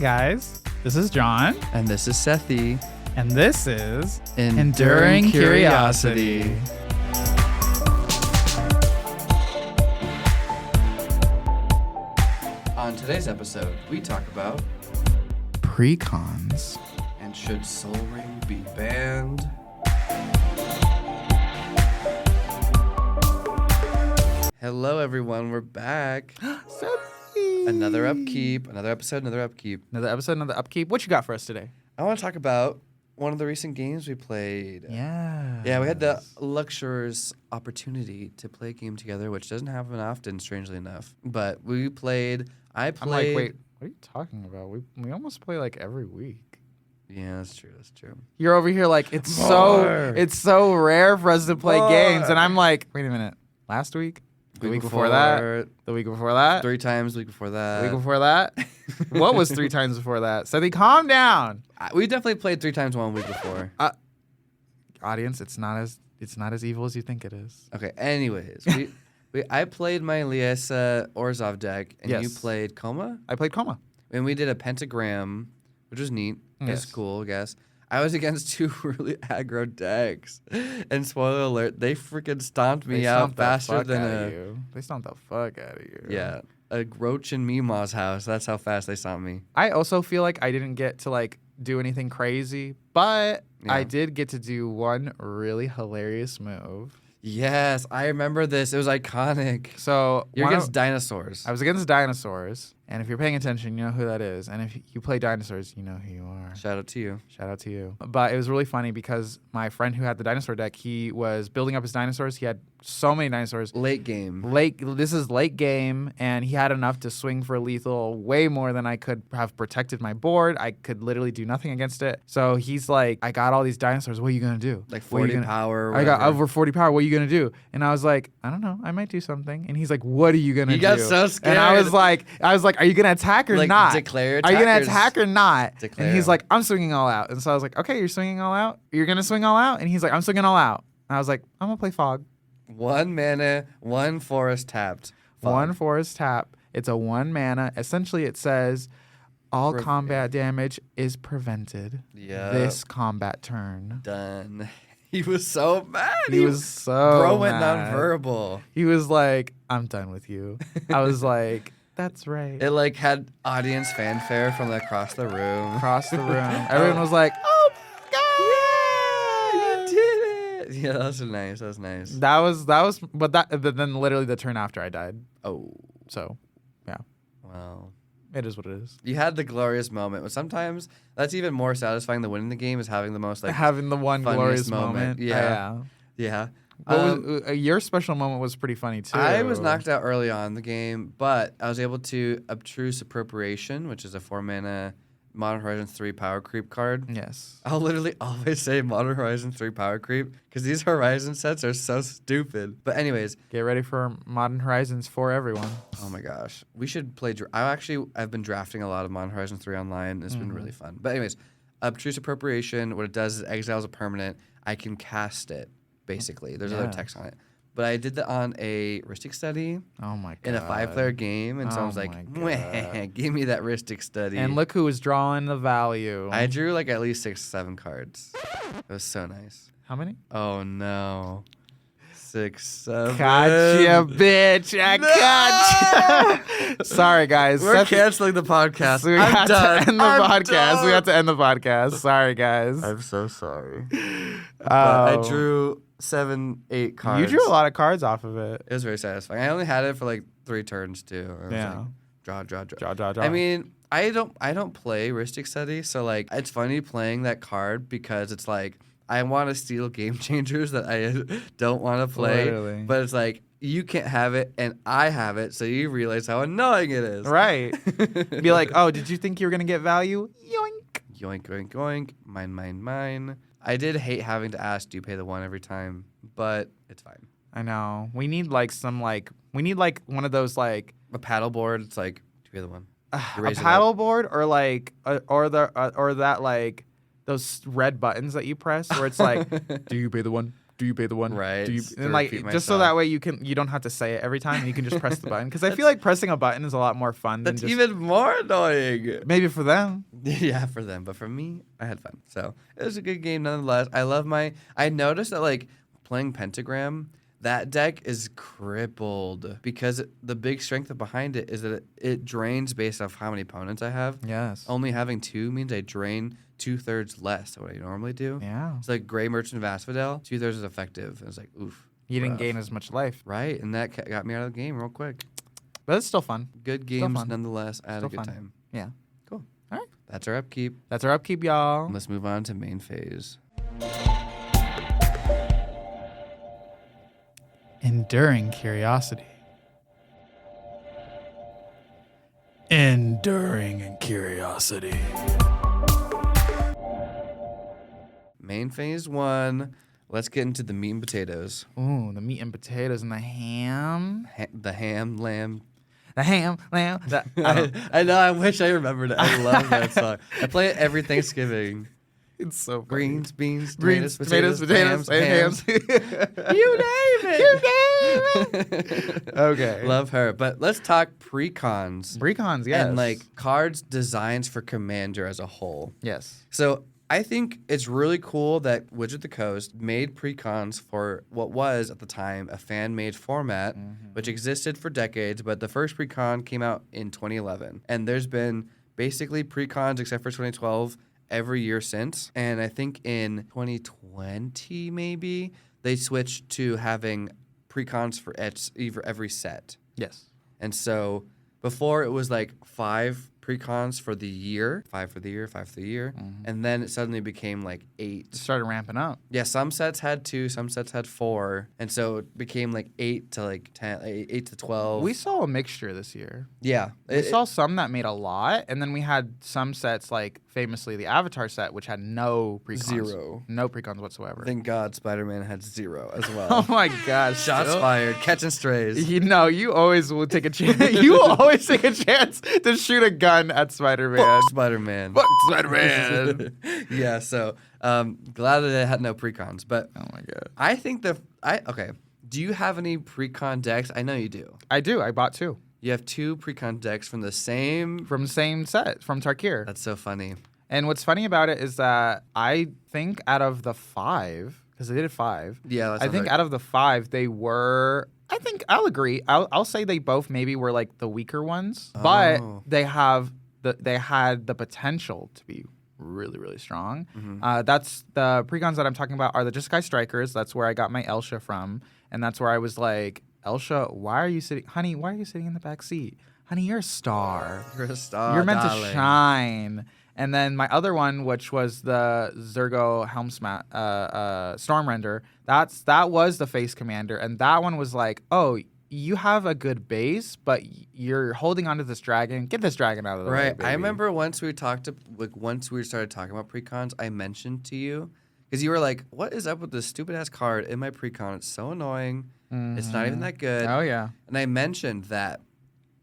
guys. This is John. And this is Sethy. And this is Enduring Curiosity. On today's episode, we talk about Precons. and should Soul Ring be banned? Hello, everyone. We're back. Another upkeep. Another episode. Another upkeep. Another upkeep. What you got for us today? I want to talk about one of the recent games we played. Yeah. Yeah, we had the luxurious opportunity to play a game together, which doesn't happen often, strangely enough. But we played. I played. I'm like, wait, what are you talking about? We almost play like every week. Yeah, that's true. That's true. You're over here like it's so rare for us to play games, and I'm like, wait a minute. Last week, the week before that, the week before that, 3 times the week before that, the week before that. What was 3 times before that? Sethy, calm down. We definitely played 3 times 1 week before. Audience, it's not as evil as you think it is. Okay. Anyways, I played my Liesa Orzhov deck, and you played Coma. I played Coma, and we did a pentagram, which was neat. Yes. It's cool, I guess. I was against 2 really aggro decks, and spoiler alert, they freaking stomped me out faster than They stomped the fuck out of you. Yeah, a roach in Mima's house. That's how fast they stomped me. I also feel like I didn't get to like do anything crazy, but I did get to do one really hilarious move. Yes, I remember this. It was iconic. So you're against dinosaurs. I was against dinosaurs, and if you're paying attention, you know who that is. And if you play dinosaurs, you know who you are. Shout out to you. Shout out to you. But it was really funny because my friend who had the dinosaur deck, he was building up his dinosaurs. He had so many dinosaurs. Late game. This is late game, and he had enough to swing for lethal, way more than I could have protected my board. I could literally do nothing against it. So he's like, I got all these dinosaurs. What are you going to do? Like 40 power. I got over 40 power. What are you going to do? And I was like, I don't know. I might do something. And he's like, what are you going to do? You got so scared. And I was like, are you going to attack or not? Declare attackers. Are you going to attack or not? Declare. And he's like, I'm swinging all out. And so I was like, okay, you're swinging all out? You're going to swing all out? And he's like, I'm swinging all out. And I was like, I'm going to play Fog. 1 mana, 1 forest tapped. Fog. 1 forest tap. It's a 1 mana. Essentially, it says all combat damage is prevented this combat turn. Done. He was so mad. He was so Bro went mad. nonverbal. He was like, I'm done with you. I was like, that's right. It like had audience fanfare from across the room. Everyone was like, oh my God. Yeah, you did it. Yeah, that was nice. That was, but then literally the turn after I died. Oh. So, yeah. Wow. It is what it is. You had the glorious moment. But sometimes that's even more satisfying than winning the game is having the most having the one glorious moment. Yeah. Your special moment was pretty funny too. I was knocked out early on in the game, but I was able to Obtruse Appropriation, which is a 4 mana Modern Horizons 3 power creep card. Yes. I'll literally always say Modern Horizons 3 power creep because these Horizon sets are so stupid. But anyways. Get ready for Modern Horizons for everyone. Oh my gosh. We should play. I've been drafting a lot of Modern Horizons 3 online. It's been really fun. But anyways, Obtruse Appropriation, what it does is exiles a permanent. I can cast it, basically. There's other text on it. But I did that on a Rhystic Study. Oh my God. In a 5-player game. And so I was like, give me that Rhystic Study. And look who was drawing the value. I drew like at least 6, 7 cards. It was so nice. How many? Oh no. 6, 7. Gotcha, bitch. I gotcha. Sorry, guys. We're canceling the podcast. So we had to end the podcast. We had to end the podcast. Sorry, guys. I'm so sorry. I drew 7, 8 cards. You drew a lot of cards off of it. It was very satisfying. I only had it for like 3 turns too. Yeah. Like, draw. Draw. I mean, I don't play Rhystic Study, so like it's funny playing that card because it's like I want to steal game changers that I don't want to play. Literally. But it's like you can't have it and I have it, so you realize how annoying it is. Right. Be like, oh, did you think you were gonna get value? Yoink. Yoink. Mine. I did hate having to ask, do you pay the 1 every time? But it's fine. I know. We need like one of those like a paddle board. It's like, do you pay the 1? A paddle board or like or that like those red buttons that you press where it's like, do you pay the 1? Do you pay the one? Right. Do you? Just to And like repeat just so myself. that way you don't have to say it every time, and you can just press the button. Because I feel like pressing a button is a lot more fun than That's just even more annoying. maybe for them. Yeah, for them, but for me, I had fun. So it was a good game nonetheless. I noticed that like playing Pentagram, that deck is crippled because the big strength behind it is that it drains based off how many opponents I have. Yes. Only having 2 means I drain 2/3 less than what I normally do. Yeah. It's like Gray Merchant of Asphodel, 2/3 is effective. It was like, oof. You didn't rough. gain as much life, Right, and that got me out of the game real quick. but it's still fun. Good Still games fun. nonetheless. I had Still a good fun. time. Yeah. Cool. All right. That's our upkeep. That's our upkeep, y'all. Let's move on to main phase. Enduring curiosity. Enduring curiosity. Main phase 1. Let's get into the meat and potatoes. Ooh, the meat and potatoes and the ham. The ham, lamb. The ham, lamb. I know. I wish I remembered it. I love that song. I play it every Thanksgiving. It's so funny. Greens, beans, Greens, tomatoes, potatoes, hams. hams. You name it. Okay. Love her. But let's talk precons. Precons, yes. And like cards designs for Commander as a whole. Yes. So I think it's really cool that Wizard of the Coast made precons for what was at the time a fan-made format, which existed for decades. But the first precon came out in 2011, and there's been basically precons except for 2012 every year since. And I think in 2020 maybe they switched to having precons for every set. Yes. And so before it was like 5 precons for the year, 5 for the year, 5 for the year, and then it suddenly became like 8. It started ramping up. Yeah, some sets had 2, some sets had 4, and so it became like 8 to like 10, 8 to 12. We saw a mixture this year. Yeah, We saw some that made a lot, and then we had some sets like famously the Avatar set, which had no precons. 0. No precons whatsoever. Thank God Spider-Man had 0 as well. Oh my gosh. Shots still? fired, catching strays. You always will take a chance. You will always take a chance to shoot a gun at Spider-Man. Fuck Spider-Man. Fuck Spider-Man. Yeah, so glad that it had no precons, but Oh my god. I think okay. Do you have any precon decks? I know you do. I do. I bought 2 You have 2 precon decks from the same. from the same set from Tarkir. That's so funny. And what's funny about it is that I think out of the 5, because they did 5. Yeah, that I sounds think right. out of the 5, they were. I think I'll agree. I'll say they both maybe were like the weaker ones, but Oh. they had the potential to be really, really strong. That's the precons that I'm talking about are the Just Sky Strikers. That's where I got my Elsha from, and that's where I was like, Elsha, why are you sitting in the back seat? Honey, you're a star. You're a star, You're meant to darling. shine. And then my other one, which was the Zergo Stormrender, that was the face commander, and that one was like, oh, you have a good base, but you're holding onto this dragon. Get this dragon out of the way, Right. baby. I remember once we started talking about precons, I mentioned to you because you were like, "What is up with this stupid ass card in my precon? It's so annoying. It's not even that good." Oh yeah. And I mentioned that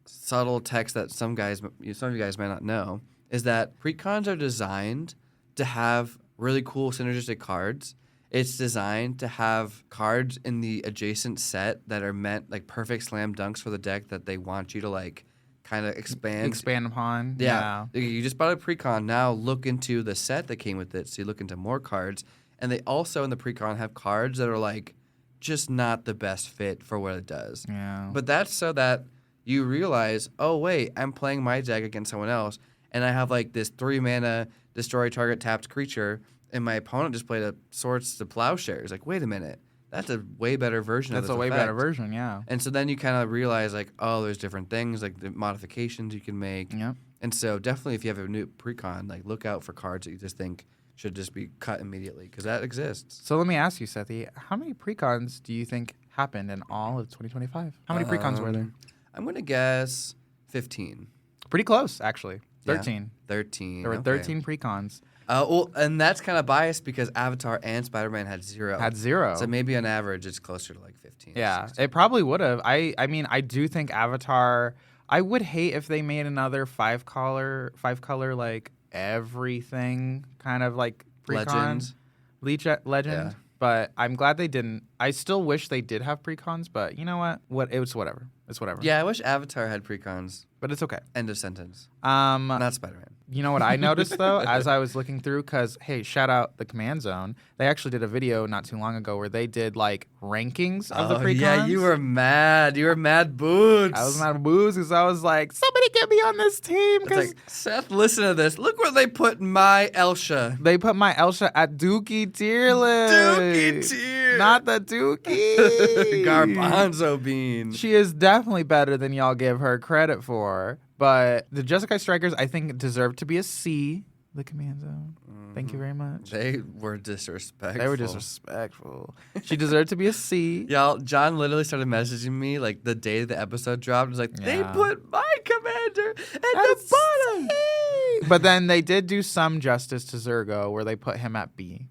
subtle text that some of you guys might not know is that precons are designed to have really cool synergistic cards. It's designed to have cards in the adjacent set that are meant like perfect slam dunks for the deck that they want you to like kind of expand upon. Yeah. You just bought a precon. Now look into the set that came with it. So you look into more cards. And they also in the precon have cards that are like just not the best fit for what it does. Yeah. But that's so that you realize, oh, wait, I'm playing my deck against someone else. And I have like this 3 mana destroy target tapped creature. And my opponent just played a Swords to Plowshares. Like, wait a minute. That's a way better version of That's this a way effect. better version, yeah. And so then you kind of realize, like, oh, there's different things, like the modifications you can make. Yep. And so definitely if you have a new precon, like, look out for cards that you just think should just be cut immediately because that exists. So let me ask you, Sethy, how many precons do you think happened in all of 2025? How many precons were there? I'm going to guess 15. Pretty close, actually. Yeah. 13. 13. There were okay. 13 precons. Well, and that's kind of biased because Avatar and Spider-Man had 0. Had 0. So maybe on average it's closer to like 15. Yeah, 16. it probably would have. I mean, I do think Avatar. I would hate if they made another 5-color like everything kind of like precon. Legends. Legend. Yeah. but I'm glad they didn't. I still wish they did have precons, but you know what? It was whatever. It's whatever. Yeah, I wish Avatar had precons. But it's okay. End of sentence. Not Spider-Man. You know what I noticed though, as I was looking through, because hey, shout out the Command Zone. They actually did a video not too long ago where they did like rankings of the precons. Yeah, you were mad. You were mad boots. I was mad boots because I was like, somebody get me on this team. It's like, Seth, listen to this. Look where they put my Elsha. They put my Elsha at Dookie tier list. Dookie tier. Not the Dookie. Garbanzo bean. She is definitely better than y'all give her credit for. But the Jeskai Strikers, I think, deserve to be a C. The Command Zone. Thank you very much. They were disrespectful. They were disrespectful. She deserved to be a C. Y'all, John literally started messaging me like the day the episode dropped. He was like, they put my commander at the bottom. C. But then they did do some justice to Zergo where they put him at B.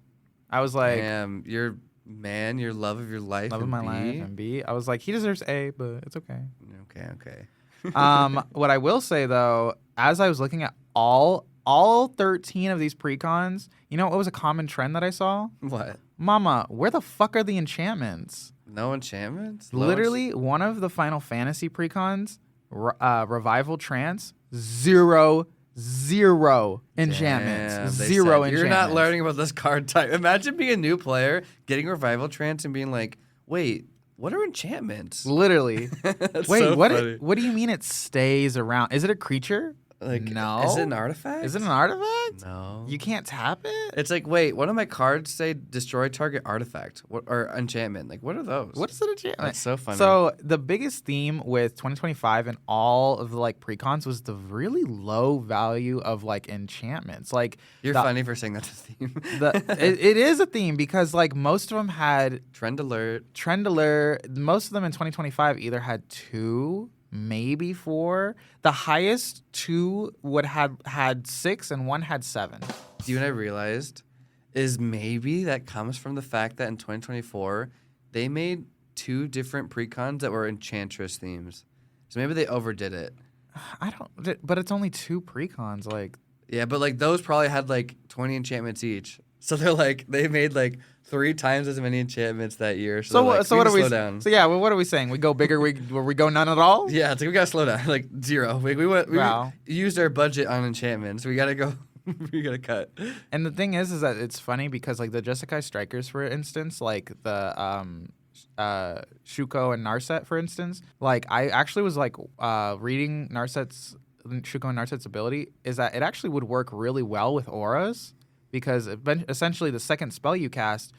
I was like, damn, your love of your life. Love of my life and B. I was like, he deserves A, but it's okay. Okay. What I will say though, as I was looking at all 13 of these precons, you know what was a common trend that I saw? What? Mama, where the fuck are the enchantments? No enchantments? Literally, one of the Final Fantasy precons, Revival Trance, zero enchantments. Damn, Zero enchantments. You're not learning about this card type. Imagine being a new player, getting Revival Trance and being like, wait, what are enchantments? Literally. Wait, so what do you mean it stays around? Is it a creature? Like, no. Is it an artifact? Is it an artifact? No. You can't tap it? It's like, wait, one of my cards say destroy target artifact or enchantment. Like, what are those? What is an enchantment? That's so funny. So the biggest theme with 2025 and all of the like precons was the really low value of like enchantments. Like you're funny for saying that's a theme. It is a theme because like most of them had Trend alert. Most of them in 2025 either had 2, maybe 4. The highest 2 would have had 6 and 1 had 7. You know what I realized is maybe that comes from the fact that in 2024 they made 2 different precons that were enchantress themes. So maybe they overdid it. But it's only 2 precons. Like, yeah, but like those probably had like 20 enchantments each. So they're like they made like 3 times as many enchantments that year. So what are we? Slow down. So yeah, well, what are we saying? We go bigger. We go none at all. Yeah, it's like we gotta slow down. Like 0. We used our budget on enchantments. We gotta go. We gotta cut. And the thing is that it's funny because like the Jeskai Strikers, for instance, like the Shuko and Narset, for instance, like I actually was like reading Shuko and Narset's ability is that it actually would work really well with auras. Because essentially the second spell you cast,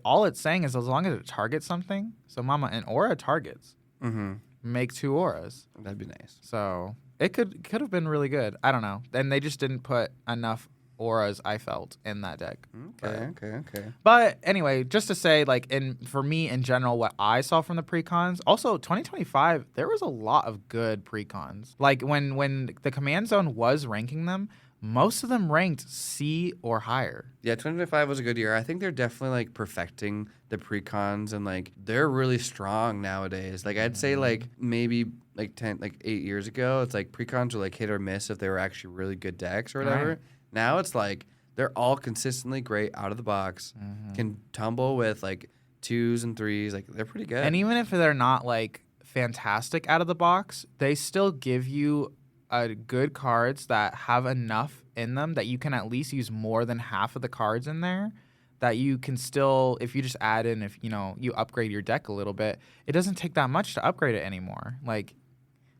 all it's saying is as long as it targets something. So mama, an aura targets. Mm-hmm. Make 2 auras. That'd be nice. So it could have been really good. I don't know. And they just didn't put enough auras, I felt, in that deck. Okay. But anyway, just to say, like, for me in general, what I saw from the precons, also 2025, there was a lot of good precons. Like when the Command Zone was ranking them, most of them ranked C or higher. Yeah, 2025 was a good year. I think they're definitely like perfecting the precons and like they're really strong nowadays. Like I'd say like maybe like 8 years ago, it's like precons were like hit or miss if they were actually really good decks or whatever. Right. Now it's like they're all consistently great out of the box, can tumble with like 2s and 3s. Like they're pretty good. And even if they're not like fantastic out of the box, they still give you good cards that have enough in them that you can at least use more than half of the cards in there that you can still, if you just add in, if you upgrade your deck a little bit, it doesn't take that much to upgrade it anymore. Like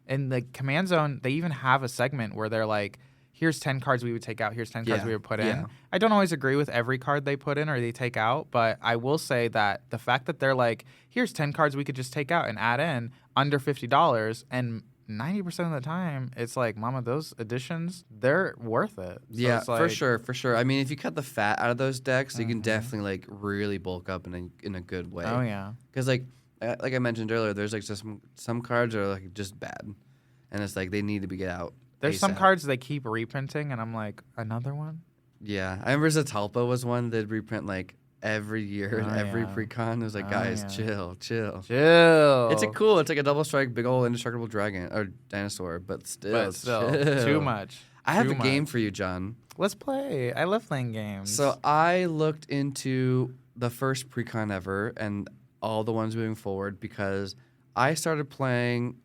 in the Command Zone, they even have a segment where they're like, here's 10 cards we would take out, here's 10 cards we would put in. I don't always agree with every card they put in or they take out, but I will say that the fact that they're like, here's 10 cards we could just take out and add in under $50, and 90% of the time, it's like, mama, those additions, they're worth it. So yeah, it's like, for sure. I mean, if you cut the fat out of those decks, you can definitely like really bulk up in a good way. Oh yeah, because like I mentioned earlier, there's like just some cards are like just bad, and it's like they need to be get out. There's ASAP. some cards they keep reprinting, and I'm like, another one? Yeah, I remember Zatalpa was one they'd reprint like every year and every precon. It was like, guys, chill. It's It's like a double strike, big old indestructible dragon or dinosaur, but still too much. I have Too a game much. for you, John. Let's play. I love playing games. So I looked into the first Precon ever and all the ones moving forward because I started playing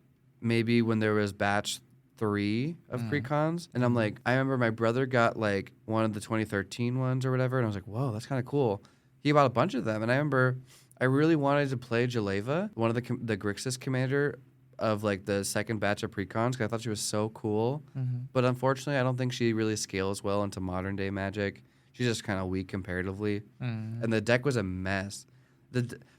maybe when there was batch 3 of Precons. And I'm like, I remember my brother got like one of the 2013 ones or whatever. And I was like, whoa, that's kind of cool. He bought a bunch of them. And I remember I really wanted to play Jaleva, one of the Grixis commander of like the second batch of Precons, because I thought she was so cool. But unfortunately, I don't think she really scales well into modern day Magic. She's just kind of weak comparatively. And the deck was a mess.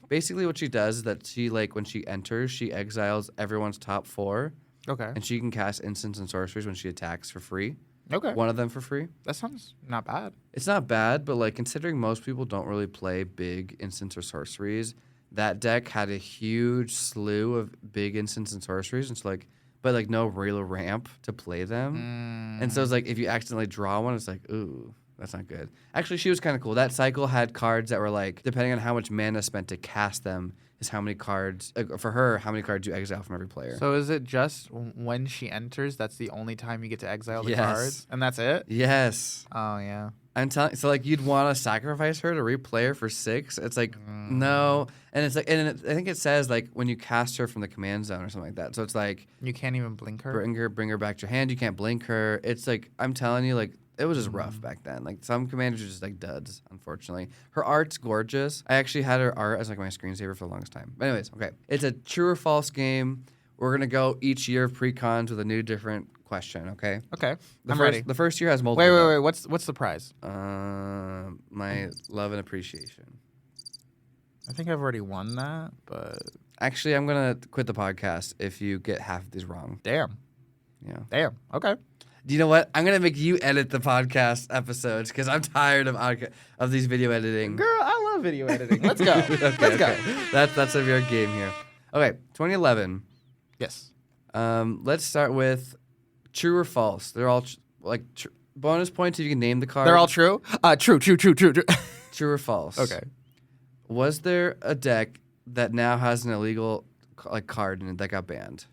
Basically what she does is that she, like, when she enters, she exiles everyone's top 4. Okay. And she can cast instants and sorceries when she attacks for free. Okay. One of them for free. That sounds not bad. It's not bad, but like considering most people don't really play big instants or sorceries, that deck had a huge slew of big instants and sorceries, and so like, but like no real ramp to play them. And so it's like if you accidentally draw one, it's like, ooh, that's not good. Actually, she was kind of cool. That cycle had cards that were like, depending on how much mana spent to cast them, is how many cards for her. How many cards you exile from every player? So is it just when she enters? That's the only time you get to exile the Yes. cards, and that's it? Yes. Oh yeah. I'm telling. So like, you'd want to sacrifice her to replay her for 6. It's like no, and it's like, and I think it says like when you cast her from the command zone or something like that. So it's like You can't even blink her. bring her back to your hand. You can't blink her. It's like I'm telling you, like it was just rough back then. Like some commanders are just like duds. Unfortunately, her art's gorgeous. I actually had her art as like my screensaver for the longest time. But anyways, okay, it's a true or false game. We're gonna go each year of Precons with a new different question. Okay. Okay. The I'm first, ready. The first year has multiple. Wait. What's the prize? My love and appreciation. I think I've already won that, but Actually, I'm gonna quit the podcast if you get half of these wrong. damn. Yeah. Damn. Okay. Do you know what? I'm gonna make you edit the podcast episodes because I'm tired of these video editing. Girl, I love video editing. Let's go. Let's go. That's a your game here. Okay, 2011. Yes. Let's start with true or false. They're all bonus points if you can name the card. They're all true? True. True or false. Okay. Was there a deck that now has an illegal card in it that got banned?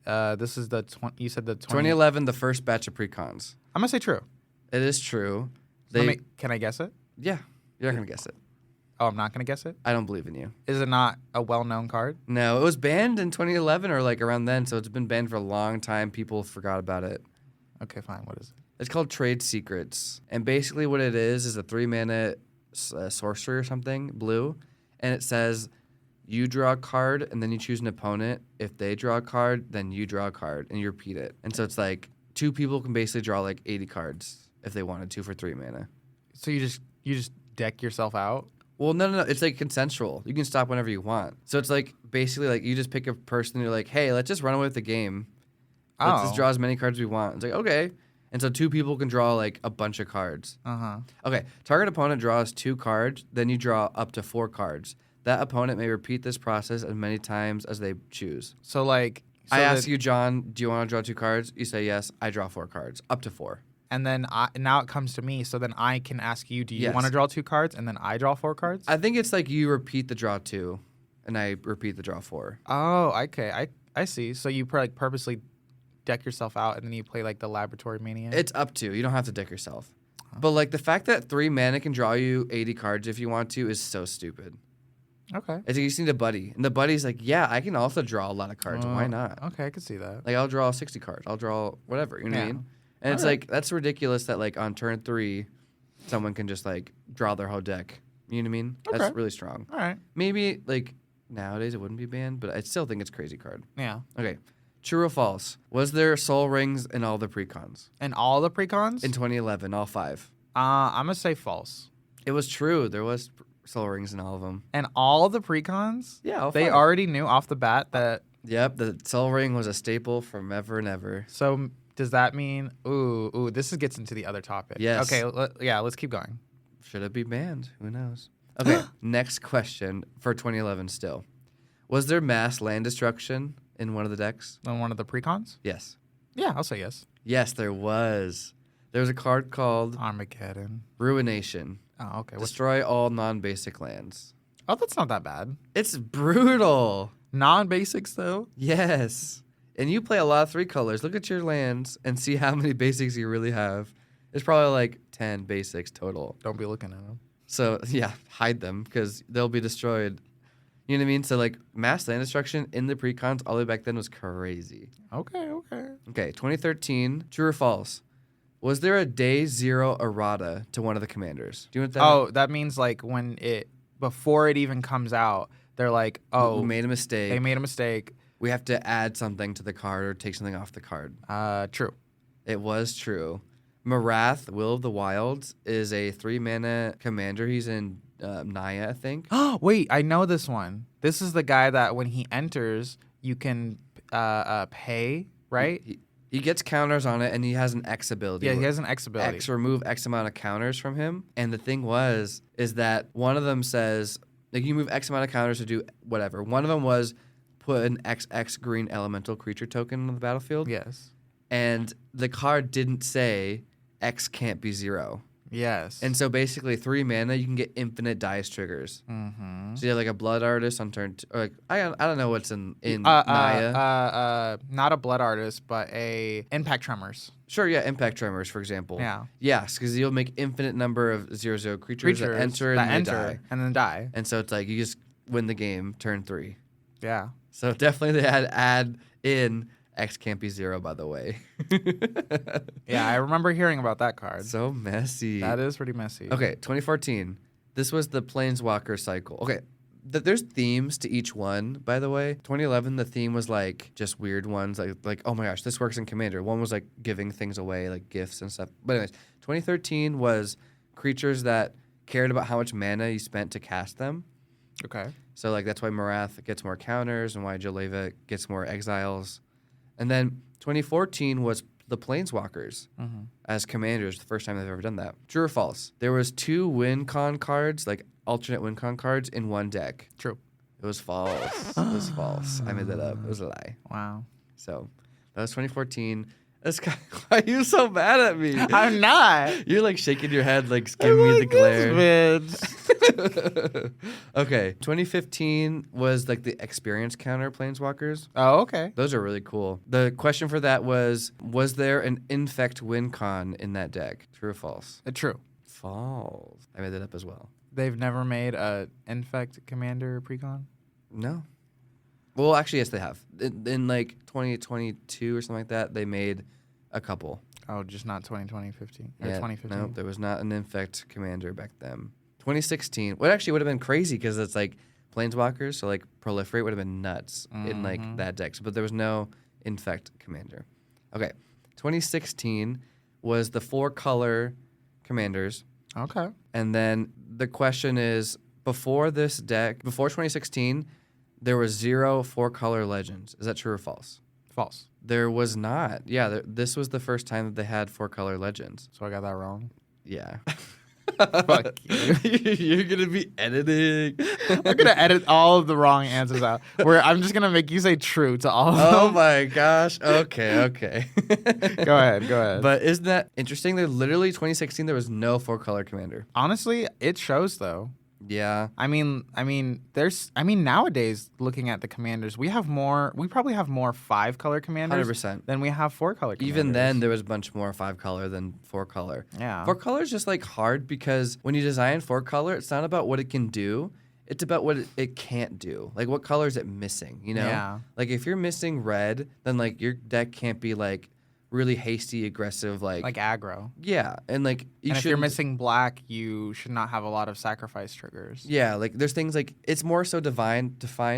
This is you said the 2011, the first batch of Precons. I'm gonna say true. It is true. Can I guess it? Yeah, you're not gonna guess it. Oh, I'm not gonna guess it. I don't believe in you. Is it not a well-known card? No, it was banned in 2011 or like around then, so it's been banned for a long time. People forgot about it. Okay, fine. What is it? It's called Trade Secrets, and basically what it is a 3-mana sorcery or something, blue, and it says you draw a card and then you choose an opponent. If they draw a card, then you draw a card and you repeat it. And so it's like 2 people can basically draw like 80 cards if they wanted to for 3 mana. So you just deck yourself out? Well, no. It's like consensual. You can stop whenever you want. So it's like basically like you just pick a person and you're like, hey, let's just run away with the game. Let's just draw as many cards as we want. It's like, okay. And so 2 people can draw like a bunch of cards. Okay. Target opponent draws 2 cards, then you draw up to 4 cards. That opponent may repeat this process as many times as they choose. So like... I ask you, John, do you want to draw 2 cards? You say yes. I draw 4 cards. Up to 4. And then now it comes to me, so then I can ask you, do you Yes. want to draw 2 cards? And then I draw 4 cards? I think it's like you repeat the draw 2, and I repeat the draw 4. Oh, okay. I see. So you purposely deck yourself out, and then you play like the Laboratory Mania? It's up to. You don't have to deck yourself. But like the fact that 3 mana can draw you 80 cards if you want to is so stupid. Okay. It's like you just need a buddy. And the buddy's like, yeah, I can also draw a lot of cards. Why not? Okay, I can see that. Like I'll draw 60 cards. I'll draw whatever. You know what I mean? And it's like, that's ridiculous that like on turn 3, someone can just like draw their whole deck. You know what I mean? Okay. That's really strong. All right. Maybe like nowadays it wouldn't be banned, but I still think it's a crazy card. Yeah. Okay. True or false? Was there soul rings in all the Precons? And all the Precons? In 2011, all 5. I'm going to say false. It was true. There was soul rings in all of them. And all the Precons? Yeah, all They 5. already knew off the bat that... Yep, the soul ring was a staple from ever and ever. So does that mean... Ooh, this gets into the other topic. Yes. Okay, let's keep going. Should it be banned? Who knows? Okay, next question for 2011 still. Was there mass land destruction in one of the decks? On one of the Precons? Yes. Yeah, I'll say yes. Yes, there was. There was a card called Armageddon. Ruination. Oh, okay. Destroy all non-basic lands. Oh, that's not that bad. It's brutal. Non-basics, though? Yes. And you play a lot of 3 colors. Look at your lands and see how many basics you really have. It's probably like 10 basics total. Don't be looking at them. So, yeah, hide them because they'll be destroyed. You know what I mean? So, like, mass land destruction in the Precons all the way back then was crazy. Okay. Okay, 2013, true or false? Was there a day 0 errata to one of the commanders? Do you know what that Oh, that means like before it even comes out, they're like, oh, we made a mistake. they made a mistake. We have to add something to the card or take something off the card. True. It was true. Marath, Will of the Wilds, is a 3-mana commander. He's in Naya, I think. Oh, wait, I know this one. This is the guy that when he enters, you can pay, right? He gets counters on it, and he has an X ability. Yeah, he has an X ability. X, remove X amount of counters from him. And the thing is that one of them says, like, you move X amount of counters to do whatever. One of them was put an XX green elemental creature token on the battlefield. Yes. And the card didn't say X can't be 0. Yes. And so basically 3 mana, you can get infinite dice triggers. Mm-hmm. So you have like a Blood Artist on turn 2. Or like, I don't know what's in Naya. Not a Blood Artist, but a Impact Tremors. Sure, yeah, Impact Tremors, for example. Yeah. Yes, because you'll make infinite number of 0/0 creatures that enter and then die. And so it's like you just win the game turn 3. Yeah. So definitely they had to add in X can't be 0, by the way. Yeah, I remember hearing about that card. So messy. That is pretty messy. Okay, 2014. This was the Planeswalker cycle. Okay, there's themes to each one, by the way. 2011, the theme was like just weird ones, like oh my gosh, this works in Commander. One was like giving things away, like gifts and stuff. But anyways, 2013 was creatures that cared about how much mana you spent to cast them. Okay. So like that's why Marath gets more counters and why Jaleva gets more exiles. And then 2014 was the Planeswalkers as commanders, the first time they've ever done that. True or false? There was 2 WinCon cards, like alternate WinCon cards, in one deck. True. It was false. It was false. I made that up. It was a lie. Wow. So that was 2014. That's kind of, why are you so mad at me? I'm not. You're like shaking your head, like giving me the glare. Okay, 2015 was like the experience counter Planeswalkers. Oh, okay. Those are really cool. The question for that was there an Infect WinCon in that deck? True or false? True. False. I made that up as well. They've never made a Infect Commander Precon? No. Well, actually, yes, they have. In like 2022 or something like that, they made a couple. Oh, just not 2015 or Yeah, 2015. no, there was not an Infect Commander back then. 2016, what actually would have been crazy because it's like Planeswalkers, so like Proliferate would have been nuts in like that deck. But there was no Infect Commander. Okay, 2016 was the 4-color commanders. Okay. And then the question is, before 2016, there was 0 4-color legends. Is that true or false? False. There was not. Yeah, this was the first time that they had 4-color legends. So I got that wrong. Yeah. Fuck you. You're going to be editing. I'm going to edit all of the wrong answers out. Where I'm just going to make you say true to all of them. Oh my gosh. Okay. Go ahead. But isn't that interesting? That literally 2016 there was no 4-color commander. Honestly, it shows though. Yeah. I mean, nowadays, looking at the commanders, we probably have more 5-color commanders 100%. than we have 4-color commanders. Even then, there was a bunch more 5-color than 4-color. Yeah. 4-color is just like hard because when you design 4-color, it's not about what it can do. It's about what it can't do. Like, what color is it missing, you know? Yeah. Like, if you're missing red, then, like, your deck can't be, like, really hasty, aggressive, like aggro. Yeah, and, like, if you're missing black, you should not have a lot of sacrifice triggers. Yeah, like, there's things, like, it's more so defined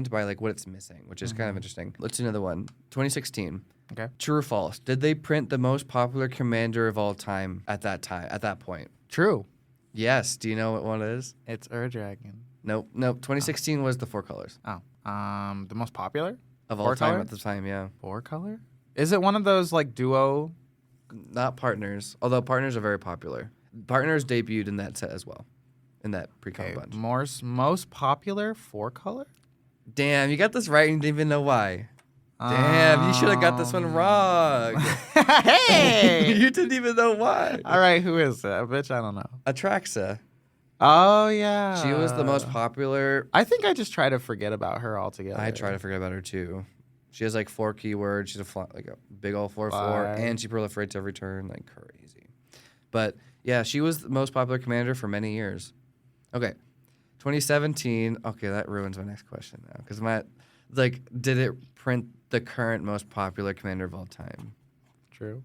by, like, what it's missing, which is kind of interesting. Let's do another one. 2016. Okay. True or false? Did they print the most popular commander of all time at that point? True. Yes. Do you know what one it is? It's Ur-Dragon. Nope. 2016 was the 4 colors. Oh. The most popular? Of all time at the time, yeah. 4-color? Is it one of those, like, duo? Not partners, although partners are very popular. Partners debuted in that set as well, in that pre-con bunch. Most popular 4-color? Damn, you got this right and you didn't even know why. Damn, you should have got this one wrong. Hey! You didn't even know why. All right, who is it? Bitch, I don't know. Atraxa. Oh, yeah. She was the most popular. I think I just try to forget about her altogether. I try to forget about her, too. She has like 4 keywords. She's like a big old 4/4, and she proliferates every turn like crazy. But yeah, she was the most popular commander for many years. Okay, 2017. Okay, that ruins my next question now because did it print the current most popular commander of all time? True.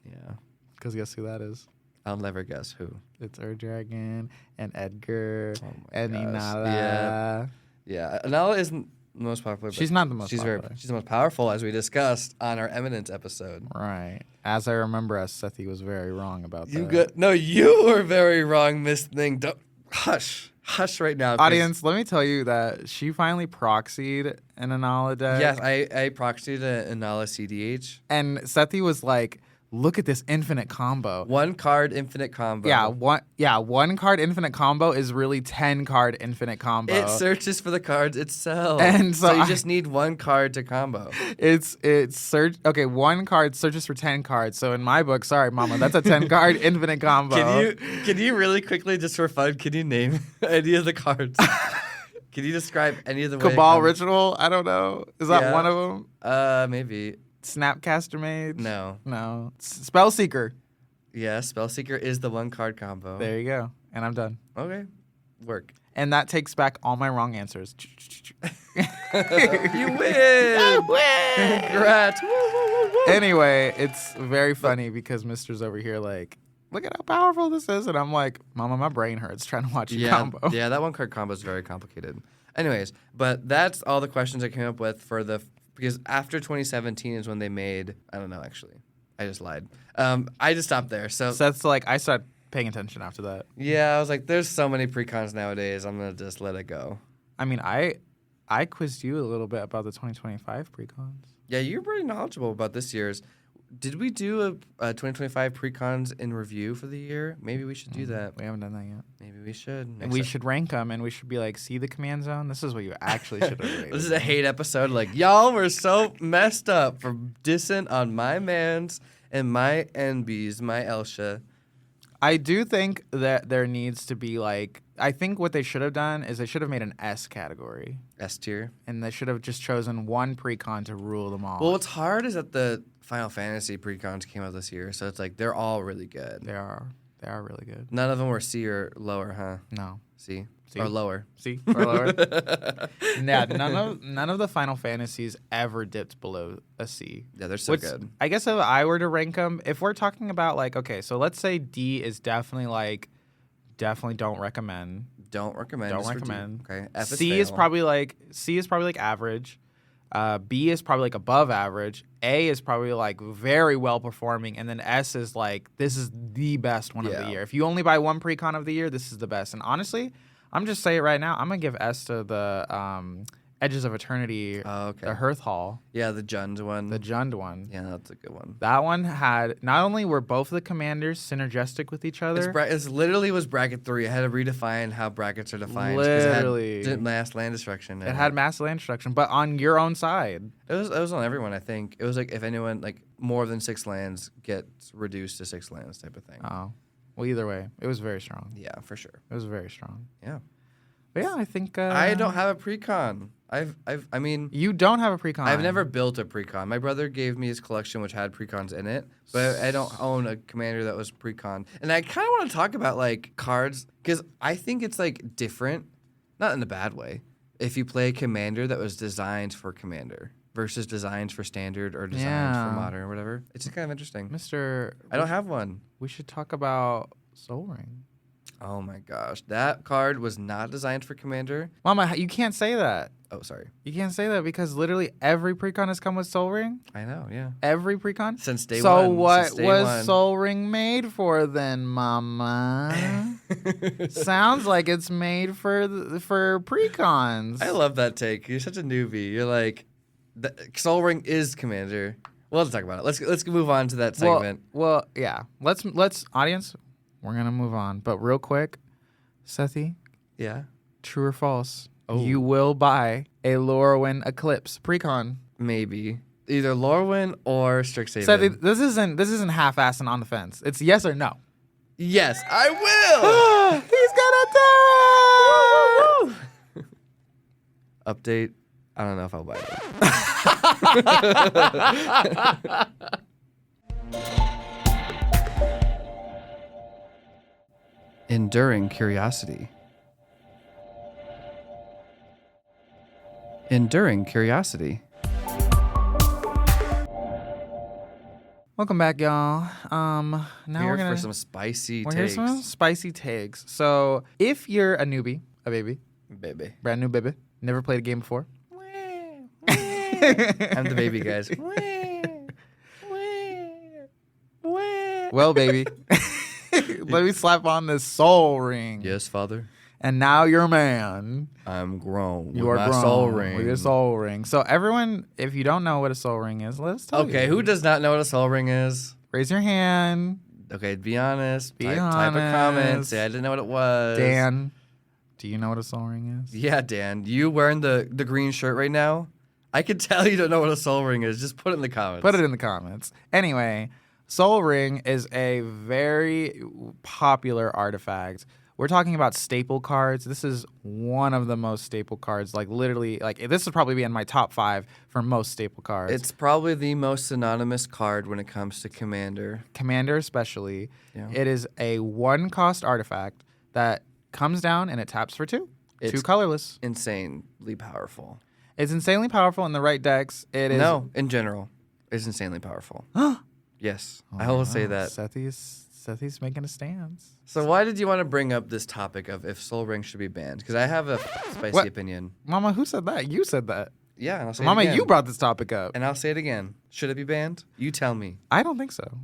Yeah. Because guess who that is? I'll never guess who. It's Dragon and Edgar Oh my and gosh. Inala. Yeah. Inala isn't the most popular. She's not the most popular. She's the most powerful, as we discussed on our Eminence episode. Right. As I remember, Sethy was very wrong about that. You were very wrong, Miss Thing. Don't hush right now. Audience, let me tell you that she finally proxied an Inala deck. Yes, I proxied an Inala CDH. And Sethy was like, look at this infinite combo. 1 card infinite combo. One card infinite combo is really 10 card infinite combo. It searches for the cards itself. And so you just need 1 card to combo. Okay, 1 card searches for 10 cards. So in my book, sorry mama, that's a 10 card infinite combo. Can you really quickly, just for fun, can you name any of the cards? Can you describe any of the Cabal Ritual? I don't know. Is that one of them? Maybe. Snapcaster Mage? No. Spellseeker. Yeah, Spellseeker is the 1 card combo. There you go. And I'm done. Okay. Werq. And that takes back all my wrong answers. You win! I win! Congrats. Anyway, it's very funny because Mister's over here like, look at how powerful this is. And I'm like, mama, my brain hurts trying to watch you combo. Yeah, that 1 card combo is very complicated. Anyways, but that's all the questions I came up with because after 2017 is when they made, I don't know, actually. I just lied. I just stopped there. So that's like, I started paying attention after that. Yeah, I was like, there's so many Precons nowadays. I'm going to just let it go. I mean, I quizzed you a little bit about the 2025 Precons. Yeah, you're pretty knowledgeable about this year's. Did we do a 2025 Precons in review for the year? Maybe we should do that. We haven't done that yet. Maybe we should. And we should rank them, and we should be like, see the command zone? This is what you actually should have rated. This is a hate episode. Like, y'all were so messed up for dissing on my mans and my NBs, my Elsha. I do think that there needs to be like, I think what they should have done is they should have made an S category. S tier. And they should have just chosen 1 Precon to rule them all. Well, what's hard is that the Final Fantasy Precons came out this year, so it's like they're all really good. They are really good. None of them were C or lower, huh? No. C? Or lower. C or lower. Yeah, none of the Final Fantasies ever dipped below a C. Yeah, they're so good. I guess if I were to rank them, if we're talking about like, okay, so let's say D is definitely don't recommend. Don't recommend. Okay. F C is probably like average. B is probably like above average. A is probably like very well performing, and then S is like this is the best one of the year. If you only buy 1 Precon of the year, this is the best. And honestly, I'm just saying it right now. I'm gonna give S to the Edges of Eternity, the Hearth Hall. Yeah, the Jund one. The Jund one. Yeah, that's a good one. That one had, not only were both the commanders synergistic with each other. It literally was bracket 3. I had to redefine how brackets are defined. Literally. It had mass land destruction. It had mass land destruction, but on your own side. It was on everyone, I think. It was like if anyone, like more than 6 lands gets reduced to 6 lands type of thing. Oh. Well, either way, it was very strong. Yeah, for sure. It was very strong. Yeah. But yeah, I think I don't have a Precon. I mean, you don't have a Precon. I've never built a Precon. My brother gave me his collection, which had Precons in it, but I don't own a commander that was Precon. And I kind of want to talk about like cards because I think it's like different, not in a bad way. If you play a commander that was designed for commander versus designed for standard or designed for modern or whatever, it's just kind of interesting. I don't have one. We should talk about Soul Ring. Oh my gosh, that card was not designed for commander. Mama, you can't say that. Oh, sorry. You can't say that because literally every Precon has come with Soul Ring. I know, yeah. Every Precon? Since day one. So what was Soul Ring made for then, Mama? Sounds like it's made for Precons. I love that take. You're such a newbie. You're like, Soul Ring is commander. We'll have to talk about it. Let's move on to that segment. Well, yeah. Let's audience, we're going to move on. But real quick, Sethy. Yeah? True or false? Oh. You will buy a Lorwyn Eclipse Precon. Maybe. Either Lorwyn or Strixhaven. Sethy, this isn't half-assed and on the fence. It's yes or no. Yes, I will! He's gonna do it! Update. I don't know if I'll buy it. Enduring curiosity. Enduring curiosity. Welcome back, y'all. Now Here we're gonna for some spicy we're takes. here some spicy takes. So if you're a newbie, a baby, Baby. brand new baby, never played a game before. I'm the baby, guys. Well, baby, let me slap on this soul ring. Yes, Father. And now you're a man. I'm grown. You with are my grown soul ring. with your soul ring. So everyone, if you don't know what a soul ring is, let's tell you. Okay, who does not know what a soul ring is? Raise your hand. Okay, be honest. Be Type a comment. honest. Say I didn't know what it was. Dan, do you know what a soul ring is? Yeah, Dan. You wearing the green shirt right now? I can tell you don't know what a soul ring is. Just put it in the comments. Put it in the comments. Anyway, soul ring is a very popular artifact. We're talking about staple cards. This is one of the most staple cards. Like literally, like this would probably be in my top 5 for most staple cards. It's probably the most synonymous card when it comes to Commander. Commander especially. Yeah. It is a 1-cost artifact that comes down and it taps for 2. It's 2 colorless. Insanely powerful. It's insanely powerful in the right decks. It is. No, in general, it's insanely powerful. Yes, I will say that. Sethy's making a stance. So why did you want to bring up this topic of if Soul Ring should be banned? Because I have a spicy opinion. Mama, who said that? You said that. Yeah, and I'll say Mama, it again. you brought this topic up. And I'll say it again. Should it be banned? You tell me. I don't think so.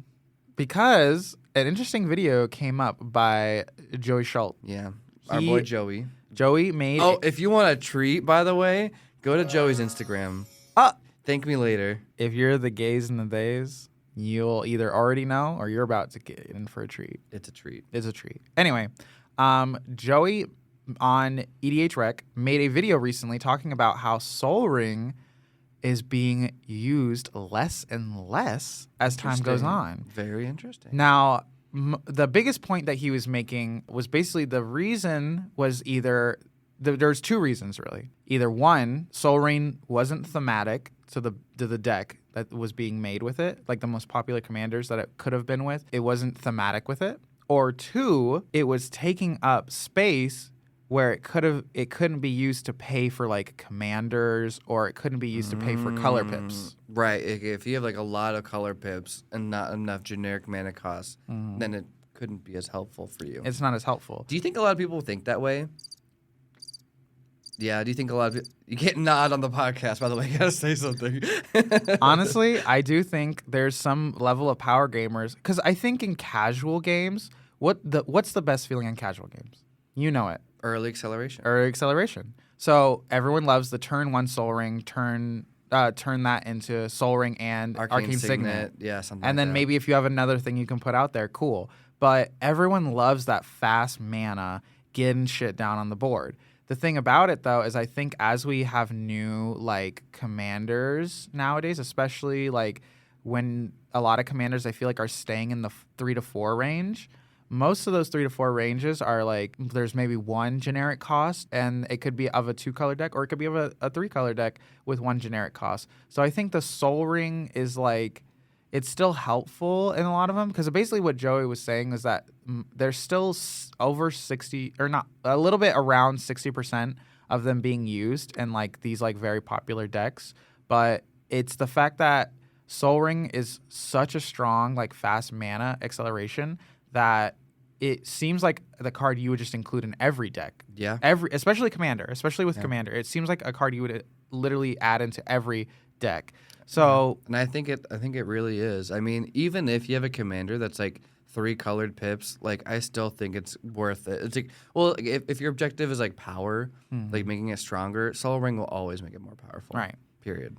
Because an interesting video came up by Joey Schultz. Yeah, our boy Joey. Joey made... Oh, if you want a treat, by the way, go to Joey's Instagram. Thank me later. If you're the gays and the theys, you'll either already know or you're about to get in for a treat. It's a treat. It's a treat. Anyway, Joey on Werq made a video recently talking about how Soul Ring is being used less and less as time goes on. Very interesting. Now, the biggest point that he was making was basically the reason was either there's 2 reasons really. Either one, Soul Ring wasn't thematic to the deck that was being made with it, like the most popular commanders that it could have been with. It wasn't thematic with it. Or 2, it was taking up space where it couldn't be used to pay for like commanders, or it couldn't be used to pay for color pips. Right. If you have like a lot of color pips and not enough generic mana costs, then it couldn't be as helpful for you. It's not as helpful. Do you think a lot of people think that way? Yeah, do you think a lot of people... You can't nod on the podcast, by the way. You gotta say something. Honestly, I do think there's some level of power gamers. Because I think in casual games, what's the best feeling in casual games? You know it. Early acceleration. Early acceleration. So everyone loves the turn 1 Soul Ring, turn that into Soul Ring and Arcane Signet. Yeah, something And like then that. maybe if you have another thing you can put out there, cool. But everyone loves that fast mana, getting shit down on the board. The thing about it, though, is I think as we have new, like, commanders nowadays, especially, like, when a lot of commanders, I feel like, are staying in the 3 to 4 range, most of those 3 to 4 ranges are, like, there's maybe 1 generic cost, and it could be of a 2-color deck, or it could be of a 3-color deck with 1 generic cost. So I think the Soul Ring is, like, it's still helpful in a lot of them, because basically what Joey was saying is that there's still over 60, or not, a little bit around 60% of them being used in like these like very popular decks. But it's the fact that Soul Ring is such a strong like fast mana acceleration that it seems like the card you would just include in every deck. Yeah. Especially Commander, especially with Commander. It seems like a card you would literally add into every deck. So, and I think it really is. I mean, even if you have a commander that's like 3 colored pips, like I still think it's worth it. It's like, well, if your objective is like power, like making it stronger, Soul Ring will always make it more powerful. Right. Period.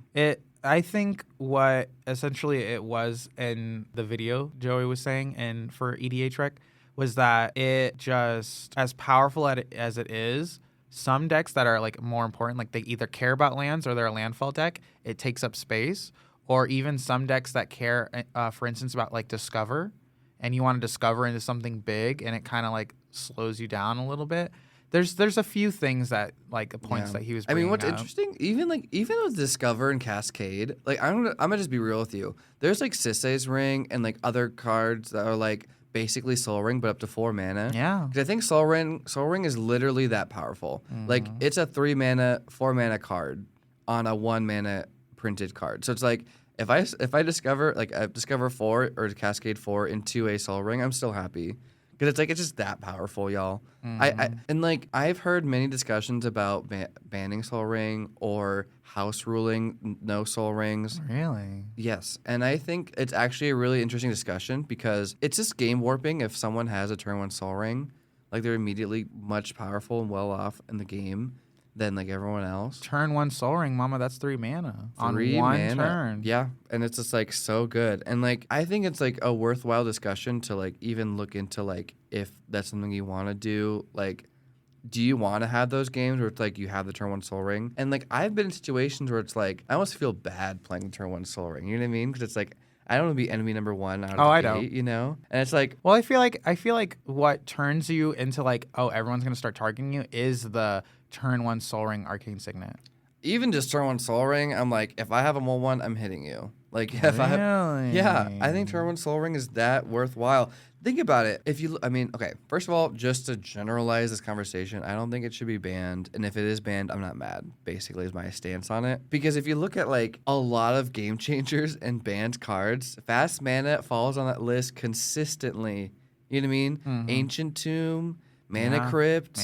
I think what essentially it was in the video Joey was saying and for EDHREC was that it just, as powerful as it is, some decks that are like more important, like they either care about lands or they're a landfall deck, it takes up space. Or even some decks that care, for instance, about like discover, and you want to discover into something big, and it kind of like slows you down a little bit. there's a few things that like points that he was. I mean, what's up. interesting, even with Discover and Cascade, like I'm gonna just be real with you. There's like Sisei's Ring and like other cards that are like basically Soul Ring but up to 4 mana. Yeah. Because I think Soul Ring is literally that powerful. Like it's a 3 mana, 4 mana card on a 1 mana printed card. So it's like if I discover like I discover 4 or Cascade 4 into a Soul Ring, I'm still happy. Because it's just that powerful, y'all. And like I've heard many discussions about banning Soul Ring or house ruling no Soul Rings. Really? Yes, and I think it's actually a really interesting discussion because it's just game warping if someone has a turn 1 Soul Ring, like they're immediately much powerful and well off in the game than like everyone else. Turn 1 Soul Ring, mama. That's 3 mana on 3 one mana. turn. Yeah, and it's just like so good. And like I think it's like a worthwhile discussion to like even look into like if that's something you want to do. Like, do you want to have those games where it's like you have the turn 1 Soul Ring? And like I've been in situations where it's like I almost feel bad playing the turn 1 Soul Ring. You know what I mean? Because it's like I don't want to be enemy number 1 out of the gate, you know? And it's like, well, I feel like what turns you into like, oh, everyone's gonna start targeting you is the turn 1 Soul Ring Arcane Signet. even just turn 1 Soul Ring, I'm like, if I have a 1/1, I'm hitting you. Like if I have, yeah, I think turn 1 Soul Ring is that worthwhile. Think about it. Okay, first of all, just to generalize this conversation, I don't think it should be banned. And if it is banned, I'm not mad, basically, is my stance on it. Because if you look at, like, a lot of game changers and banned cards, fast mana falls on that list consistently. You know what I mean? Mm-hmm. Ancient Tomb, Mana Crypt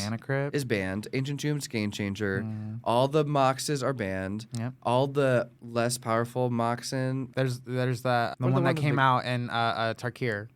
is banned. Ancient Tomb's Game Changer. All the Moxes are banned. Yep. All the less powerful Moxen. There's the one that came out in Tarkir.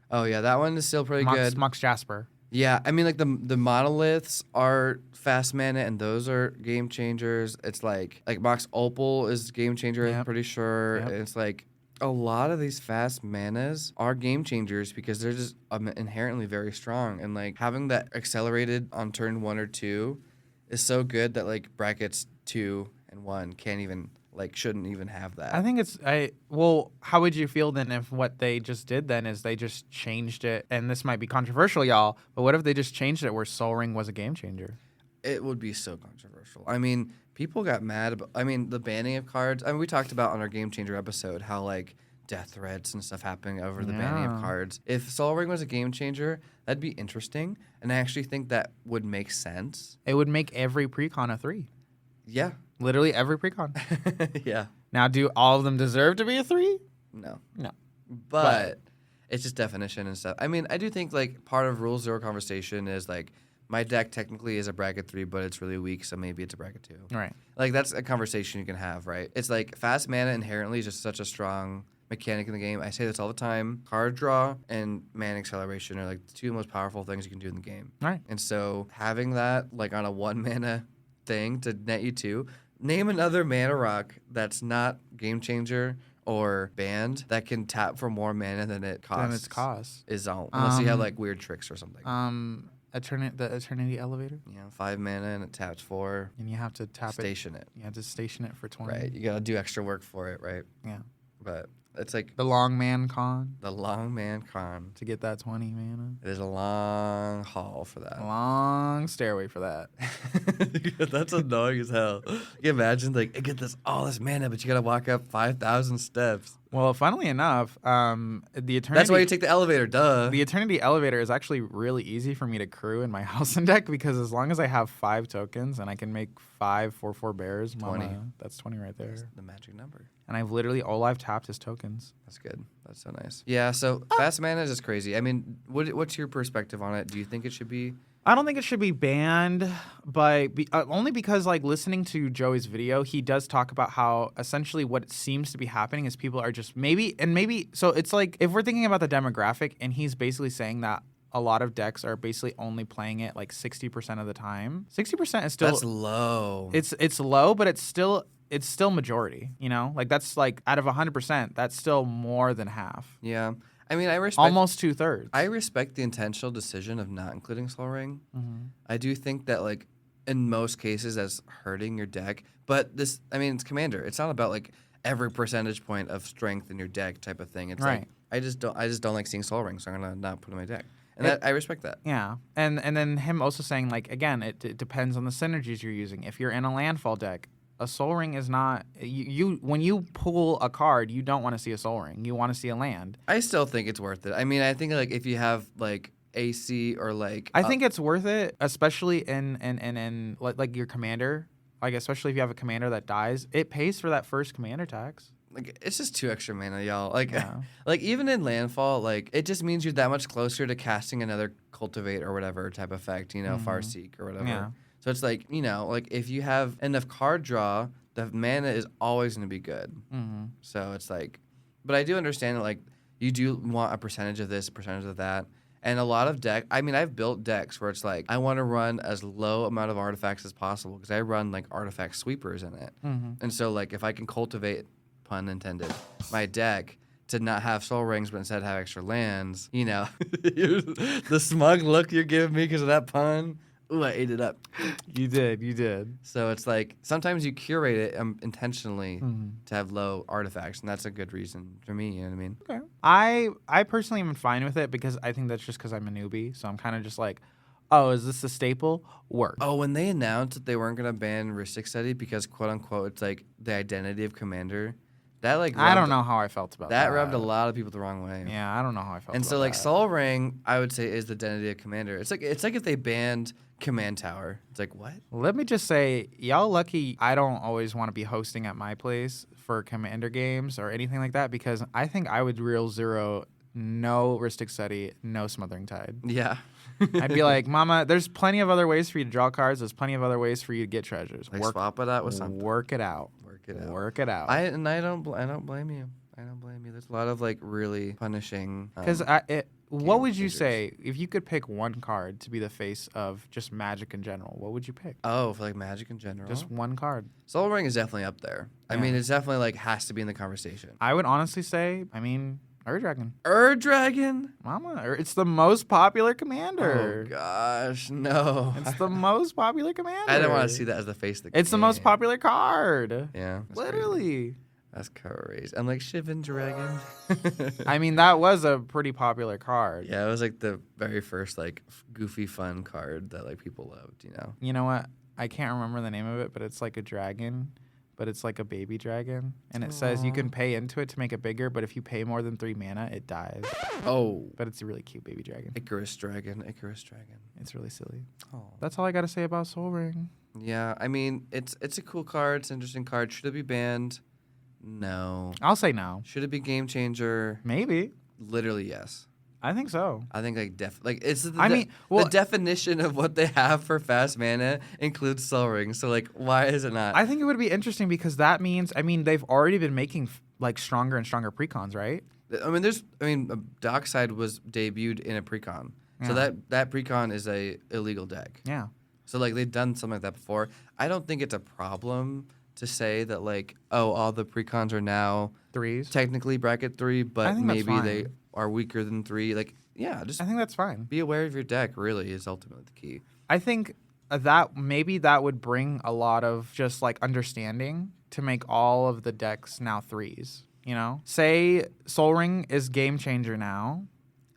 Oh, yeah, that one is still pretty good. Mox Jasper. Yeah, I mean, like, the monoliths are fast mana, and those are game changers. It's like Mox Opal is game changer, I'm pretty sure. Yep. It's like a lot of these fast manas are game changers because they're just inherently very strong. And, like, having that accelerated on turn 1 or 2 is so good that, like, brackets 2 and 1 can't even... shouldn't even have that. I think well, how would you feel then if what they just did then is they just changed it, and this might be controversial, y'all, but what if they just changed it where Soul Ring was a game changer? It would be so controversial. I mean, people got mad about, the banning of cards. I mean, we talked about on our Game Changer episode how, like, death threats and stuff happening over the banning of cards. If Soul Ring was a game changer, that'd be interesting, and I actually think that would make sense. It would make every precon a 3. Yeah. Literally every precon. Yeah. Now, do all of them deserve to be a 3? No. But it's just definition and stuff. I mean, I do think, like, part of Rule Zero conversation is, like, my deck technically is a bracket 3, but it's really weak, so maybe it's a bracket 2. Right. Like, that's a conversation you can have, right? It's like fast mana inherently is just such a strong mechanic in the game. I say this all the time. Card draw and mana acceleration are, like, the 2 most powerful things you can do in the game. Right. And so having that, like, on a 1 mana thing to net you 2... Name another mana rock that's not game changer or banned that can tap for more mana than it costs. Than its cost. Unless you have like weird tricks or something. The Eternity Elevator. Yeah, 5 mana and it taps 4. And you have to station it. You have to station it for 20. Right. You gotta do extra work for it, right? Yeah. But it's like the long man con. The long man con. To get that 20 mana. It is a long haul for that. A long stairway for that. That's annoying as hell. You can imagine, like, I get all this mana, but you gotta walk up 5,000 steps. Well, funnily enough, the Eternity... That's why you take the elevator, duh. The Eternity Elevator is actually really easy for me to crew in my house and deck because as long as I have 5 tokens and I can make 5 4/4 bears, 20. That's 20 right there. That's the magic number. And all I've tapped is tokens. That's good. That's so nice. Yeah, so fast mana is just crazy. I mean, what's your perspective on it? Do you think it should be... I don't think it should be banned, but only because, like, listening to Joey's video, he does talk about how essentially what seems to be happening is people are just so it's like if we're thinking about the demographic, and he's basically saying that a lot of decks are basically only playing it like 60% of the time. 60% is still... That's low. It's low, but it's still majority, you know? Like, that's like out of 100%, that's still more than half. Yeah. I mean, I respect... Almost 2/3. I respect the intentional decision of not including Soul Ring. Mm-hmm. I do think that, like, in most cases, that's hurting your deck. But it's Commander. It's not about, like, every percentage point of strength in your deck type of thing. It's right. like, I just don't like seeing Soul Ring, so I'm going to not put it in my deck. And I respect that. Yeah, and then him also saying, like, again, it depends on the synergies you're using. If you're in a landfall deck, a Soul Ring is not you. When you pull a card, you don't want to see a Soul Ring. You want to see a land. I still think it's worth it. I mean, I think like if you have like AC or like I think it's worth it, especially in like your commander. Like, especially if you have a commander that dies, it pays for that first commander tax. like it's just 2 extra mana, y'all. Like Yeah. like even in landfall, like it just means you're that much closer to casting another cultivate or whatever type effect, you know, Farseek or whatever. Yeah. So it's like, you know, like if you have enough card draw, the mana is always going to be good. So it's like, but I do understand that like you do want a percentage of this, a percentage of that. And a lot of I mean, I've built decks where it's like, I want to run as low amount of artifacts as possible because I run like artifact sweepers in it. And so like if I can cultivate, pun intended, my deck to not have soul rings but instead have extra lands, you know, the smug look you're giving me because of that pun. Ooh, I ate it up. You did. So it's like sometimes you curate it intentionally to have low artifacts, and that's a good reason for me. You know what I mean? Okay. I personally am fine with it because I think that's just because I'm a newbie. So I'm kind of just like, oh, is this a staple? Werq. Oh, when they announced that they weren't gonna ban Ristic Study because quote unquote it's like the identity of Commander, that like I don't know how I felt about that. that rubbed a lot of people the wrong way. Yeah, I don't know how I felt. And about so like that. Soul Ring, I would say is the identity of Commander. It's like if they banned Command Tower. It's like what? Let me just say, y'all lucky I don't always want to be hosting at my place for Commander games or anything like that because I think I would real zero no Ristic Study, no Smothering Tide. Yeah. I'd be like, Mama, there's plenty of other ways for you to draw cards. There's plenty of other ways for you to get treasures. Like swap it out with something. Work it out. Work it out. I don't blame you. I don't blame you. There's a lot of like really punishing. Because what would you changers. say if you could pick one card to be the face of just Magic in general? What would you pick? Oh, for like Magic in general. Just one card. Soul Ring is definitely up there. I Yeah. mean, it's definitely like has to be in the conversation. I would honestly say, Ur-Dragon. Ur-Dragon? Mama, it's the most popular Oh commander. gosh, no. It's the most popular commander. I don't want to see that as the face of the It's the most game. popular card. Yeah. that's crazy. Literally. That's crazy. I'm like Shivan Dragon. I mean, that was a pretty popular card. Yeah, it was like the very first like goofy fun card that like people loved, you know. You know what? I can't remember the name of it, but it's like a dragon, but it's like a baby dragon. And it says you can pay into it to make it bigger, but if you pay more than 3 mana, it dies. Oh. But it's a really cute baby dragon. Icarus Dragon. It's really silly. Oh. That's all I got to say about Soul Ring. Yeah, I mean, it's a cool card. It's an interesting card. Should it be banned? No. I'll say no. Should it be Game Changer? Maybe. Literally, yes. I think so. I think like it's the, well- the definition of what they have for fast mana includes Soul Ring. So like, why is it not? I think it would be interesting because that means, they've already been making like stronger and stronger precons, right? Dockside was debuted in a precon, so Yeah. that precon is a illegal deck. Yeah. So like they've done something like that before. I don't think it's a problem to say that like, oh, all the precons are now Threes. technically bracket 3, I but think that's maybe they fine. are weaker than 3. Like, yeah, just I think that's fine. be aware of your deck. Really, is ultimately the key. I think that maybe that would bring a lot of just like understanding to make all of the decks now 3s. You know, say Soul Ring is Game Changer now.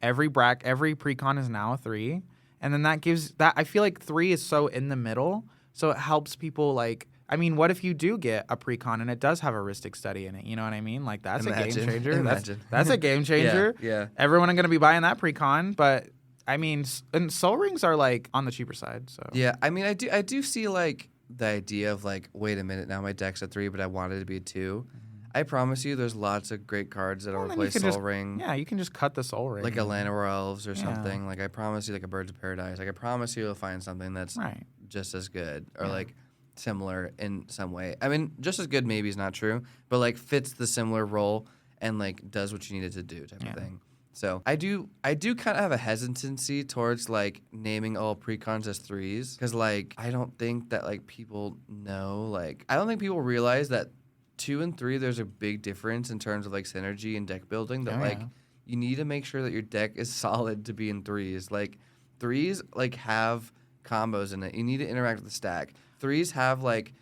Every precon is now a 3, and then that gives that. I feel like 3 is so in the middle, so it helps people like. What if you do get a precon and it does have a Ristic Study in it? You know what I mean? Like, that's a game changer. Imagine. That's a game changer. Yeah. Everyone are going to be buying that precon, but and Soul Rings are like on the cheaper side. So Yeah, I do see like the idea of like, wait a minute, now my deck's a 3, but I wanted it to be a 2. I promise you, there's lots of great cards that'll Well, then you replace can Soul Ring. Yeah, you can just cut the Soul Ring. Like a Llanowar Elves or Yeah. something. Like I promise you, like a Birds of Paradise. Like I promise you, you'll find something that's Right. just as good or Yeah. like similar in some way. Just as good maybe is not true, but like fits the similar role and like does what you need it to do type Yeah. of thing. So I do kind of have a hesitancy towards like naming all precons as 3s because like I don't think that like people know, like I don't think people realize that 2 and 3 there's a big difference in terms of like synergy and deck building that Oh, like yeah. you need to make sure that your deck is solid to be in 3s. Like 3s like have combos in it. You need to interact with the stack. 3s have like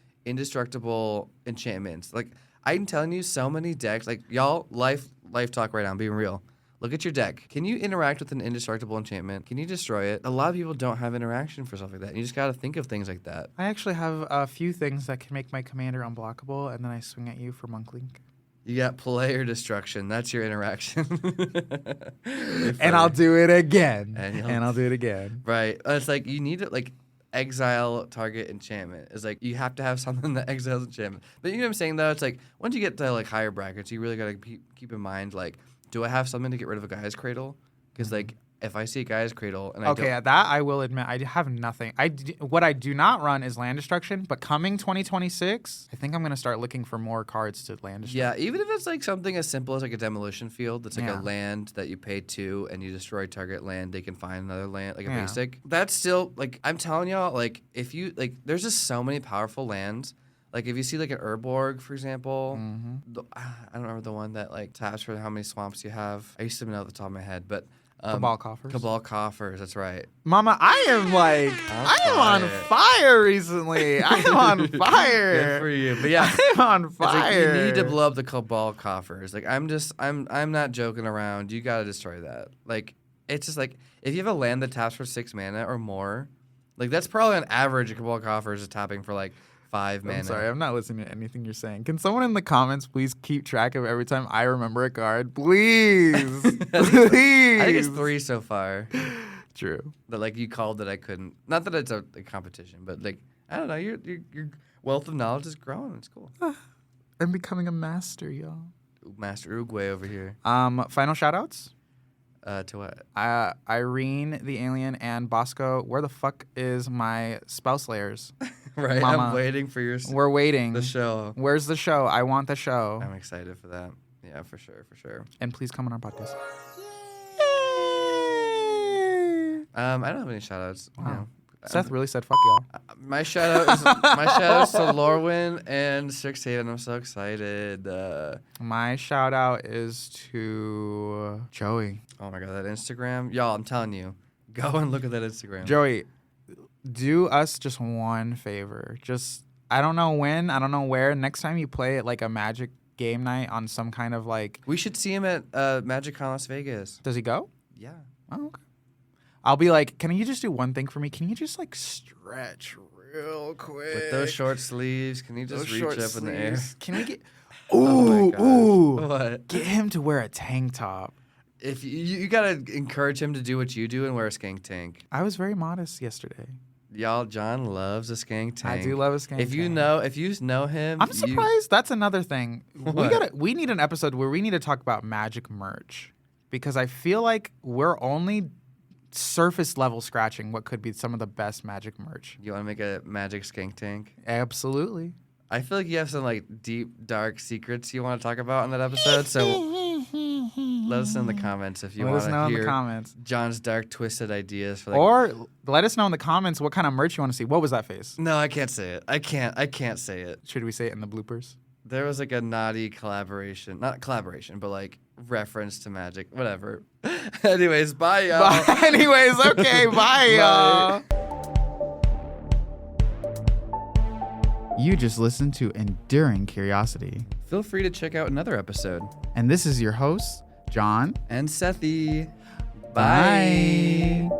indestructible enchantments. Like I'm telling you, so many decks. Like y'all, life talk right now. I'm being real. look at your deck. Can you interact with an indestructible enchantment? Can you destroy it? A lot of people don't have interaction for stuff like that. You just got to think of things like that. I actually have a few things that can make my commander unblockable, and then I swing at you for Monk Link. You got player destruction. That's your interaction. And I'll do it again. And I'll do it again. Right. It's like you need to like exile target enchantment. It's like you have to have something that exiles enchantment. But you know what I'm saying though? It's like once you get to like higher brackets, you really got to keep in mind like, do I have something to get rid of a Gaia's Cradle? Because like if I see a Gaia's Cradle and that I will admit I have nothing. What I do not run is land destruction, but coming 2026, I think I'm gonna start looking for more cards to land destruction. Yeah, even if it's like something as simple as like a demolition field, that's like a land that you pay 2 and you destroy target land, they can find another land like a basic. That's still like I'm telling y'all, like if you like, there's just so many powerful lands. Like if you see like an Urborg, for example, I don't remember the one that like taps for how many swamps you have. I used to know off the top of my head, but. Cabal Coffers. Cabal Coffers, that's right. Mama, I am on fire recently. I am on fire. Good for you. But yeah, I'm on fire. Like you need to blow up the Cabal Coffers. Like I'm not joking around. You gotta destroy that. Like it's just like if you have a land that taps for 6 mana or more, like that's probably on average. Cabal Coffers is tapping for like 5 mana. I'm sorry, I'm not listening to anything you're saying. Can someone in the comments please keep track of every time I remember a card? Please. Please. I think it's 3 so far. True. That like you called that I couldn't. Not that it's a competition, but like I don't know. Your wealth of knowledge is growing. It's cool. I'm becoming a master, y'all. Master Uruguay over here. Final shout outs? To what? Irene the alien and Bosco. Where the fuck is my spell slayers? Right, Mama, I'm waiting for your. We're waiting. The show. Where's the show? I want the show. I'm excited for that. Yeah, for sure. And please come on our podcast. I don't have any shout outs. Wow. You know. Seth really said fuck y'all. My shout out is to Lorwyn and Strixhaven. I'm so excited. My shout out is to Joey. Oh my god, that Instagram. Y'all, I'm telling you. Go and look at that Instagram. Joey, do us just one favor. Just, I don't know when, I don't know where. Next time you play at like a Magic game night on some kind of like... We should see him at Magic Con Las Vegas. Does he go? Yeah. Oh, okay. I'll be like, can you just do one thing for me? Can you just like stretch real quick? With those short sleeves, can you just reach up in the air? Can we get... Ooh. What? Get him to wear a tank top. If you gotta encourage him to do what you do and wear a skank tank. I was very modest yesterday. Y'all, John loves a skank tank. I do love a skank tank. If you know him, I'm surprised. That's another thing. We need an episode where we need to talk about Magic merch, because I feel like we're only surface level scratching what could be some of the best Magic merch. You want to make a Magic skank tank? Absolutely. I feel like you have some like deep, dark secrets you want to talk about in that episode. So let us know in the comments if you want to hear John's dark, twisted ideas for. Or let us know in the comments what kind of merch you want to see. What was that face? No, I can't say it. I can't say it. Should we say it in the bloopers? There was like a naughty collaboration, not collaboration, but like reference to Magic, whatever. Anyways, bye y'all. Anyways, okay, bye y'all. You just listened to Enduring Curiosity. Feel free to check out another episode. And this is your host, John and Sethy. Bye.